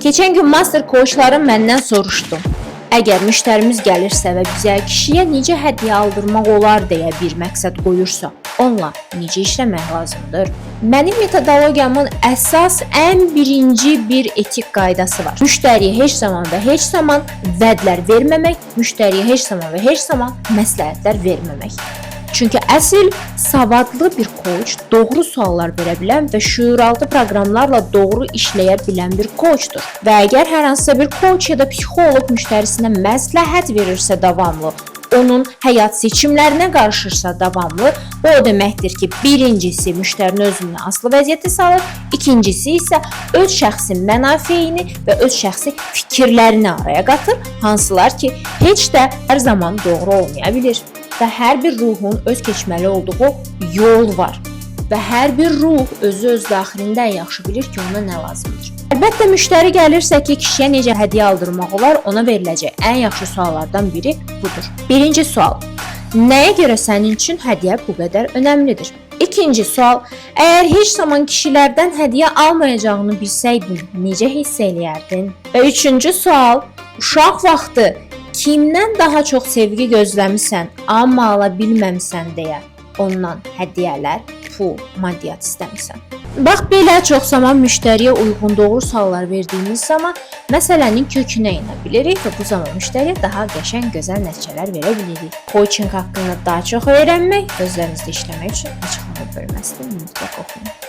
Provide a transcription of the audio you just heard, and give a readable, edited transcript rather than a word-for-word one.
Keçən gün master coachlarım məndən soruşdu. Əgər müştərimiz gəlirsə və bizə kişiyə necə hədiyyə aldırmaq olar deyə bir məqsəd qoyursa, onunla necə işləmək lazımdır? Mənim metodologiyamın əsas ən birinci bir etik qaydası var. Müştəriyə heç zaman və heç zaman vədlər verməmək, müştəriyə heç zaman və heç zaman məsləhətlər verməmək. Çünki əsl savadlı bir coach doğru suallar verə bilən və şüuraltı proqramlarla doğru işləyə bilən bir coachdur. Və əgər hər hansısa bir coach ya da psixoloq müştərisinə məsləhət verirsə davamlı, onun həyat seçimlərinə qarışırsa davamlı, bu o deməkdir ki, birincisi müştərini özündən asılı vəziyyətə salır, ikincisi isə öz şəxsi mənafeyini və öz şəxsi fikirlərini araya qatır, hansılar ki, heç də hər zaman doğru olmaya bilir. Və hər bir ruhun öz keçməli olduğu yol var. Və hər bir ruh özü öz daxilində ən yaxşı bilir ki, ona nə lazımdır. Əlbəttə, müştəri gəlirsə ki, kişiyə necə hədiyyə aldırmaq olar, ona veriləcək ən yaxşı suallardan biri budur. Birinci sual: nəyə görə sənin üçün hədiyyə bu qədər önəmlidir? İkinci sual: əgər heç zaman kişilərdən hədiyyə almayacağını bilsəydin, necə hiss eləyərdin? Və üçüncü sual: uşaq vaxtı kimdən daha çox sevgi gözləmisən, amma ala bilməmisən deyə ondan hədiyyələr, pul, maddiyyat istəmisən. Bax, belə çox zaman müştəriyə uyğun doğru suallar verdiyimiz zaman məsələnin kökünə inə bilirik və bu zaman müştəriyə daha qəşəng, gözəl nəticələr verə bilirik. Coaching haqqında daha çox öyrənmək, özlərinizdə işləmək üçün açıqlama bölməsini mütləq oxuyun.